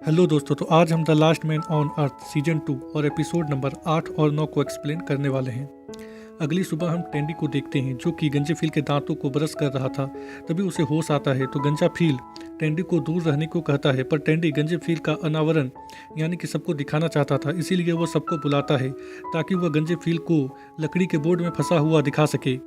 Hello दोस्तों, तो आज हम the last man on earth season 2 और एपिसोड नंबर 8 और 9 को एक्सप्लेन करने वाले हैं। अगली सुबह हम टेंडी को देखते हैं जो कि गंजाफील के दांतों को ब्रश कर रहा था। तभी उसे होश आता है तो गंजाफील टेंडी को दूर रहने को कहता है, पर टेंडी गंजाफील का अनावरण यानी कि सबको दिखाना चाहता था, इसीलिए वो सबको बुलाता है ताकि वह गंजाफील को लकड़ी के बोर्ड में फंसा हुआ दिखा सके।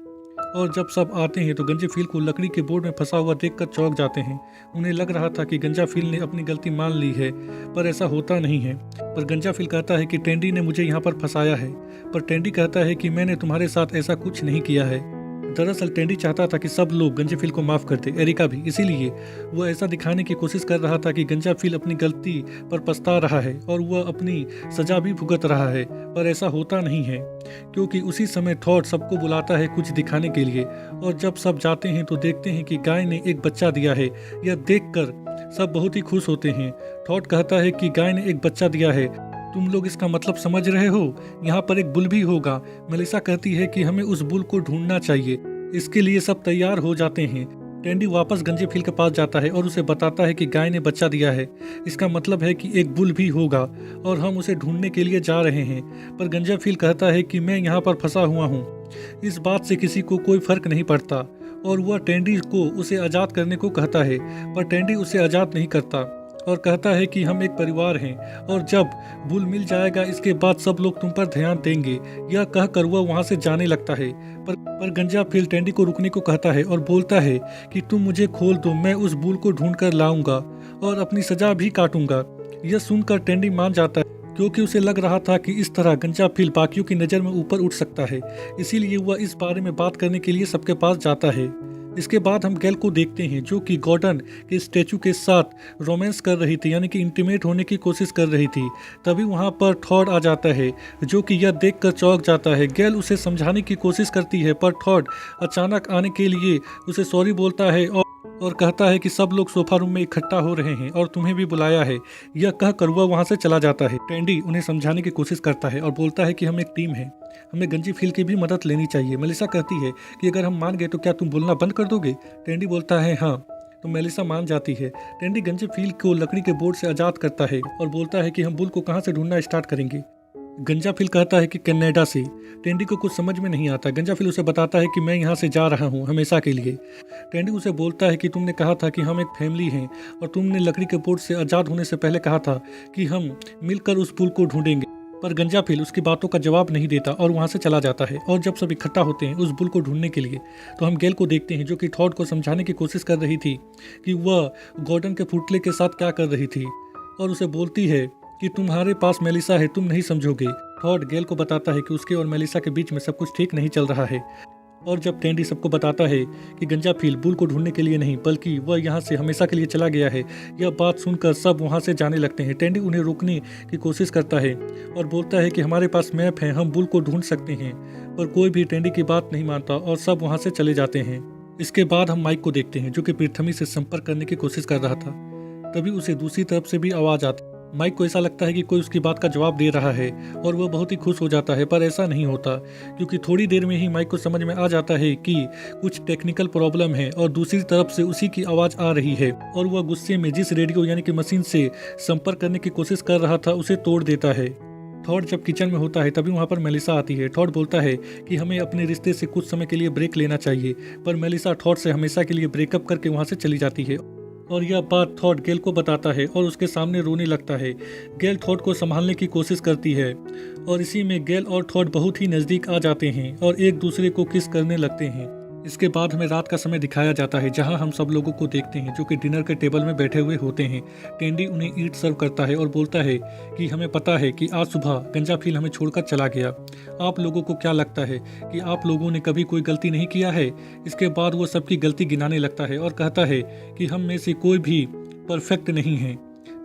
और जब सब आते हैं तो गंजाफील को लकड़ी के बोर्ड में फंसा हुआ देखकर चौंक जाते हैं। उन्हें लग रहा था कि गंजाफील ने अपनी गलती मान ली है, पर ऐसा होता नहीं है। पर गंजाफील कहता है कि टेंडी ने मुझे यहाँ पर फंसाया है, पर टेंडी कहता है कि मैंने तुम्हारे साथ ऐसा कुछ नहीं किया है। दरअसल टेंडी चाहता था कि सब लोग गंजाफील को माफ कर दे, एरिका भी, इसीलिए वह ऐसा दिखाने की कोशिश कर रहा था कि गंजाफील अपनी गलती पर पछता रहा है और वह अपनी सजा भी भुगत रहा है। पर ऐसा होता नहीं है क्योंकि उसी समय थॉट सबको बुलाता है कुछ दिखाने के लिए। और जब सब जाते हैं तो देखते हैं कि गाय ने एक बच्चा दिया है। यह देखकर सब बहुत ही खुश होते हैं। थॉट कहता है कि गाय ने एक बच्चा दिया है, तुम लोग इसका मतलब समझ रहे हो, यहाँ पर एक बुल भी होगा। मेलिसा कहती है कि हमें उस बुल को ढूंढना चाहिए। इसके लिए सब तैयार हो जाते हैं। टेंडी वापस गंजाफील के पास जाता है और उसे बताता है कि गाय ने बच्चा दिया है, इसका मतलब है कि एक बुल भी होगा और हम उसे ढूंढने के लिए जा रहे हैं। पर गंजाफील कहता है कि मैं यहाँ पर फंसा हुआ हूँ, इस बात से किसी को कोई फर्क नहीं पड़ता। और वह टेंडी को उसे आज़ाद करने को कहता है, पर टेंडी उसे आज़ाद नहीं करता और कहता है कि हम एक परिवार हैं और जब बुल मिल जाएगा इसके बाद सब लोग तुम पर ध्यान देंगे। यह कहकर वह वहां से जाने लगता है। पर गंजाफील टेंडी को रुकने को कहता है और बोलता है कि तुम मुझे खोल दो, मैं उस बुल को ढूंढ कर लाऊंगा और अपनी सजा भी काटूंगा। यह सुनकर टेंडी मान जाता है क्योंकि उसे लग रहा था कि इस तरह गंजाफील बाकियों की नज़र में ऊपर उठ सकता है, इसीलिए वह इस बारे में बात करने के लिए सबके पास जाता है। इसके बाद हम गैल को देखते हैं जो कि गॉर्डन के स्टैचू के साथ रोमांस कर रही थी, यानी कि इंटीमेट होने की कोशिश कर रही थी। तभी वहां पर थॉड आ जाता है जो कि यह देखकर चौंक जाता है। गैल उसे समझाने की कोशिश करती है पर थॉड अचानक आने के लिए उसे सॉरी बोलता है और कहता है कि सब लोग सोफा रूम में इकट्ठा हो रहे हैं और तुम्हें भी बुलाया है। यह कहकर वह वहां से चला जाता है। टेंडी उन्हें समझाने की कोशिश करता है और बोलता है कि हम एक टीम है, हमें गंजाफील की भी मदद लेनी चाहिए। मेलिसा कहती है कि अगर हम मान गए तो क्या तुम बोलना बंद कर दोगे? टेंडी बोलता है हाँ, तो मेलिसा मान जाती है। टेंडी गंजाफील को लकड़ी के बोर्ड से आज़ाद करता है और बोलता है कि हम बुल को कहाँ से ढूंढना स्टार्ट करेंगे। गंजाफील कहता है कि कनाडा से। टेंडी को कुछ समझ में नहीं आता। गंजाफील उसे बताता है कि मैं यहाँ से जा रहा हूँ हमेशा के लिए। टेंडी उसे बोलता है कि तुमने कहा था कि हम एक फैमिली हैं और तुमने लकड़ी के बोर्ड से आज़ाद होने से पहले कहा था कि हम मिलकर उस पुल को ढूंढेंगे। पर गंजाफील उसकी बातों का जवाब नहीं देता और वहाँ से चला जाता है। और जब सब इकट्ठा होते हैं उस बुल को ढूंढने के लिए तो हम गैल को देखते हैं जो कि थॉड को समझाने की कोशिश कर रही थी कि वह गॉर्डन के पुतले के साथ क्या कर रही थी और उसे बोलती है कि तुम्हारे पास मेलिसा है, तुम नहीं समझोगे। थॉड गैल को बताता है कि उसके और मेलिसा के बीच में सब कुछ ठीक नहीं चल रहा है। और जब टेंडी सबको बताता है कि गंजाफील बुल को ढूंढने के लिए नहीं बल्कि वह यहाँ से हमेशा के लिए चला गया है, यह बात सुनकर सब वहाँ से जाने लगते हैं। टेंडी उन्हें रोकने की कोशिश करता है और बोलता है कि हमारे पास मैप है, हम बुल को ढूंढ सकते हैं। पर कोई भी टेंडी की बात नहीं मानता और सब वहाँ से चले जाते हैं। इसके बाद हम माइक को देखते हैं जो कि पृथ्वी से संपर्क करने की कोशिश कर रहा था। तभी उसे दूसरी तरफ से भी आवाज़ आती। माइक को ऐसा लगता है कि कोई उसकी बात का जवाब दे रहा है और वह बहुत ही खुश हो जाता है, पर ऐसा नहीं होता क्योंकि थोड़ी देर में ही माइक को समझ में आ जाता है कि कुछ टेक्निकल प्रॉब्लम है और दूसरी तरफ से उसी की आवाज़ आ रही है। और वह गुस्से में जिस रेडियो यानी कि मशीन से संपर्क करने की कोशिश कर रहा था उसे तोड़ देता है। थॉड जब किचन में होता है तभी वहाँ पर मेलिसा आती है। थॉड बोलता है कि हमें अपने रिश्ते से कुछ समय के लिए ब्रेक लेना चाहिए, पर मेलिसा थॉड से हमेशा के लिए ब्रेकअप करके वहाँ से चली जाती है। और यह बात थॉड गैल को बताता है और उसके सामने रोने लगता है। गैल थॉड को संभालने की कोशिश करती है और इसी में गैल और थॉड बहुत ही नज़दीक आ जाते हैं और एक दूसरे को किस करने लगते हैं। इसके बाद हमें रात का समय दिखाया जाता है जहां हम सब लोगों को देखते हैं जो कि डिनर के टेबल में बैठे हुए होते हैं। टेंडी उन्हें ईट सर्व करता है और बोलता है कि हमें पता है कि आज सुबह गंजाफील हमें छोड़कर चला गया। आप लोगों को क्या लगता है कि आप लोगों ने कभी कोई गलती नहीं किया है? इसके बाद वो सबकी गलती गिनाने लगता है और कहता है कि हम में से कोई भी परफेक्ट नहीं है।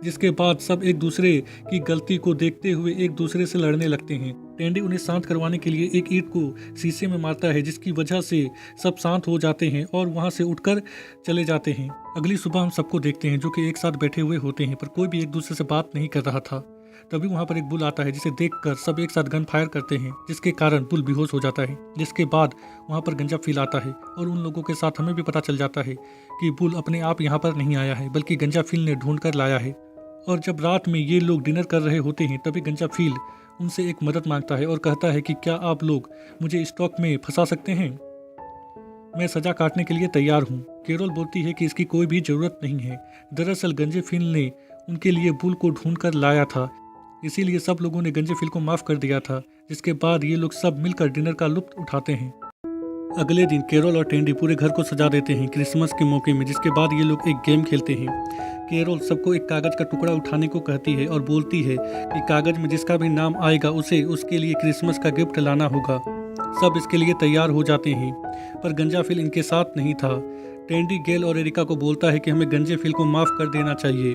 जिसके बाद सब एक दूसरे की गलती को देखते हुए एक दूसरे से लड़ने लगते हैं। टेंडी उन्हें शांत करवाने के लिए एक ईंट को शीशे में मारता है जिसकी वजह से सब शांत हो जाते हैं और वहां से उठकर चले जाते हैं। अगली सुबह हम सबको देखते हैं जो कि एक साथ बैठे हुए होते हैं पर कोई भी एक दूसरे से बात नहीं कर रहा था। तभी वहां पर एक बुल आता है जिसे देखकर सब एक साथ गन फायर करते हैं जिसके कारण बुल बेहोश हो जाता है। जिसके बाद वहां पर गंजाफील आता है और उन लोगों के साथ हमें भी पता चल जाता है कि बुल अपने आप यहाँ पर नहीं आया है बल्कि गंजाफील ने ढूंढ कर लाया है। और जब रात में ये लोग डिनर कर रहे होते हैं तभी गंजा फील उनसे एक मदद मांगता है और कहता है कि क्या आप लोग मुझे स्टॉक में फंसा सकते हैं, मैं सजा काटने के लिए तैयार हूँ। कैरोल बोलती है कि इसकी कोई भी ज़रूरत नहीं है। दरअसल गंजे फील ने उनके लिए बुल को ढूंढ कर लाया था, इसीलिए सब लोगों ने गंजे फील को माफ़ कर दिया था। जिसके बाद ये लोग सब मिलकर डिनर का लुत्फ उठाते हैं। अगले दिन कैरोल और टेंडी पूरे घर को सजा देते हैं क्रिसमस के मौके में, जिसके बाद ये लोग एक गेम खेलते हैं। कैरोल सबको एक कागज़ का टुकड़ा उठाने को कहती है और बोलती है कि कागज़ में जिसका भी नाम आएगा उसे उसके लिए क्रिसमस का गिफ्ट लाना होगा। सब इसके लिए तैयार हो जाते हैं, पर गंजा फील इनके साथ नहीं था। टेंडी गेल और एरिका को बोलता है कि हमें गंजे फील को माफ़ कर देना चाहिए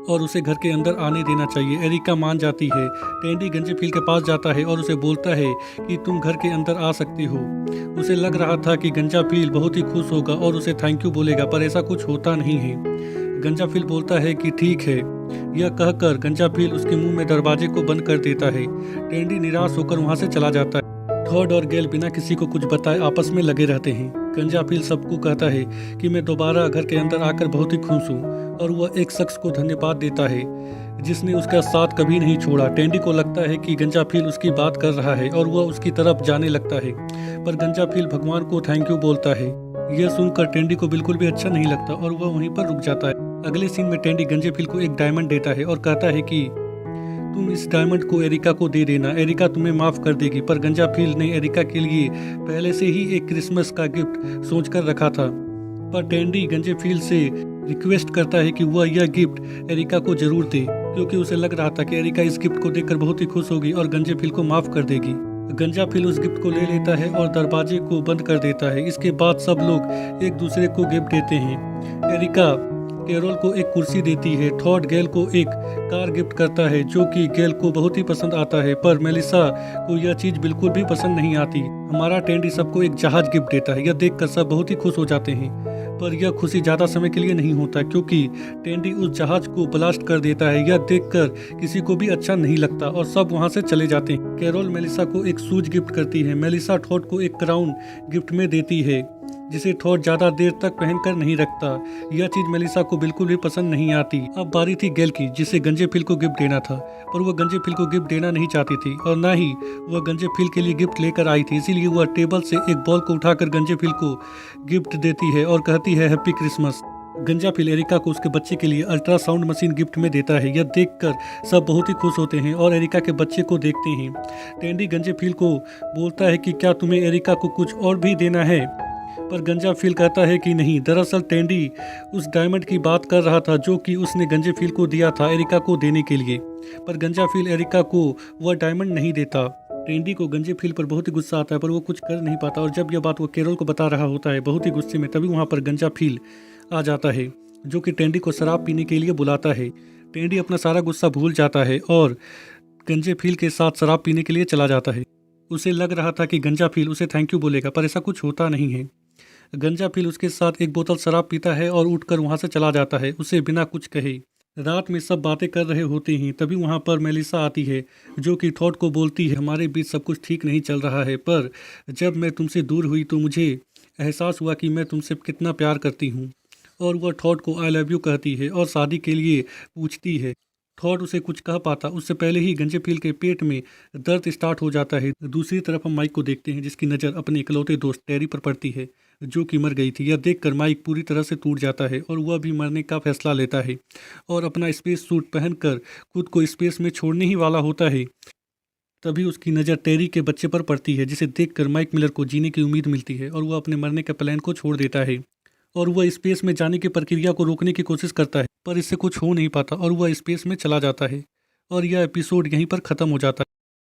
और उसे घर के अंदर आने देना चाहिए। एरिका मान जाती है। टेंडी गंजे फील के पास जाता है और उसे बोलता है कि तुम घर के अंदर आ सकते हो। उसे लग रहा था कि गंजा फील बहुत ही खुश होगा और उसे थैंक यू बोलेगा, पर ऐसा कुछ होता नहीं है। गंजा फील बोलता है कि ठीक है। यह कहकर गंजा फील उसके मुंह में दरवाजे को बंद कर देता है। टेंडी निराश होकर वहां से चला जाता है। थॉड और गेल बिना किसी को कुछ बताए आपस में लगे रहते हैं। गंजा फील सबको कहता है कि मैं दोबारा घर के अंदर आकर बहुत ही खुश हूँ और वह एक शख्स को धन्यवाद देता है जिसने उसका साथ कभी नहीं छोड़ा। टेंडी को लगता है कि गंजा फील उसकी बात कर रहा है और वह उसकी तरफ जाने लगता है, पर गंजा फील भगवान को थैंक यू बोलता है। यह सुनकर टेंडी को बिल्कुल भी अच्छा नहीं लगता और वह वहीं पर रुक जाता है। अगले सीन में टेंडी गंजे फील को एक डायमंड देता है और कहता है कि तुम इस डायमंड को एरिका को दे देना, एरिका तुम्हें माफ़ कर देगी। पर गंजा फील ने एरिका के लिए पहले से ही एक क्रिसमस का गिफ्ट सोच कर रखा था, पर टेंडी गंजे फील से रिक्वेस्ट करता है कि वह यह गिफ्ट एरिका को जरूर दे, क्योंकि उसे लग रहा था कि एरिका इस गिफ्ट को देखकर बहुत ही खुश होगी और गंजे फील को माफ़ कर देगी। गंजा फील उस गिफ्ट को ले लेता है और दरवाजे को बंद कर देता है। इसके बाद सब लोग एक दूसरे को गिफ्ट देते हैं। एरिका कैरोल को एक कुर्सी देती है। थॉड गेल को एक कार गिफ्ट करता है जो कि गेल को बहुत ही पसंद आता है, पर मेलिसा को यह चीज़ बिल्कुल भी पसंद नहीं आती। हमारा टेंडी सबको एक जहाज गिफ्ट देता है। यह देखकर सब बहुत ही खुश हो जाते हैं, पर यह खुशी ज़्यादा समय के लिए नहीं होता क्योंकि टेंडी उस जहाज को ब्लास्ट कर देता है। यह देखकर किसी को भी अच्छा नहीं लगता और सब वहाँ से चले जाते हैं। कैरोल मेलिसा को एक शूज गिफ्ट करती है। मेलिसा थॉड को एक क्राउन गिफ्ट में देती है जिसे थॉड ज़्यादा देर तक पहनकर नहीं रखता। यह चीज़ मेलिसा को बिल्कुल भी पसंद नहीं आती। अब बारी थी गेल की, जिसे गंजे फील को गिफ्ट देना था, पर वह गंजे फील को गिफ्ट देना नहीं चाहती थी और ना ही वह गंजे फील के लिए गिफ्ट लेकर आई थी। इसीलिए वह टेबल से एक बॉल को उठाकर गंजे फील को गिफ्ट देती है और कहती है हैप्पी क्रिसमस। गंजा फील एरिका को उसके बच्चे के लिए अल्ट्रासाउंड मशीन गिफ्ट में देता है। यह देखकर सब बहुत ही खुश होते हैं और एरिका के बच्चे को देखते हैं। टेंडी गंजे फील को बोलता है कि क्या तुम्हें एरिका को कुछ और भी देना है, पर गंजा फील कहता है कि नहीं। दरअसल टेंडी उस डायमंड की बात कर रहा था जो कि उसने गंजे फील को दिया था एरिका को देने के लिए, पर गंजा फील एरिका को वह डायमंड नहीं देता। टेंडी को गंजे फील पर बहुत ही गुस्सा आता है, पर वो कुछ कर नहीं पाता और जब यह बात वो कैरोल को बता रहा होता है बहुत ही गुस्से में, तभी वहाँ पर गंजा फील आ जाता है जो कि टेंडी को शराब पीने के लिए बुलाता है। टेंडी अपना सारा गुस्सा भूल जाता है और गंजे फील के साथ शराब पीने के लिए चला जाता है। उसे लग रहा था कि गंजा फील उसे थैंक यू बोलेगा, पर ऐसा कुछ होता नहीं है। गंजा फील उसके साथ एक बोतल शराब पीता है और उठकर वहां से चला जाता है, उसे बिना कुछ कहे। रात में सब बातें कर रहे होते हैं, तभी वहां पर मेलिसा आती है जो कि थॉड को बोलती है हमारे बीच सब कुछ ठीक नहीं चल रहा है, पर जब मैं तुमसे दूर हुई तो मुझे एहसास हुआ कि मैं तुमसे कितना प्यार करती हूँ। और वह थॉड को आई लव यू कहती है और शादी के लिए पूछती है। थॉड उसे कुछ कह पाता उससे पहले ही गंजे फील के पेट में दर्द स्टार्ट हो जाता है। दूसरी तरफ हम माइक को देखते हैं जिसकी नज़र अपने इकलौते दोस्त टेरी पर पड़ती है जो कि मर गई थी। यह देखकर माइक पूरी तरह से टूट जाता है और वह भी मरने का फैसला लेता है और अपना स्पेस सूट पहनकर खुद को स्पेस में छोड़ने ही वाला होता है। तभी उसकी नज़र टेरी के बच्चे पर पड़ती है जिसे देखकर माइक मिलर को जीने की उम्मीद मिलती है और वह अपने मरने के प्लान को छोड़ देता है और वह स्पेस में जाने की प्रक्रिया को रोकने की कोशिश करता है, पर इससे कुछ हो नहीं पाता और वह स्पेस में चला जाता है और यह एपिसोड यहीं पर ख़त्म हो जाता है।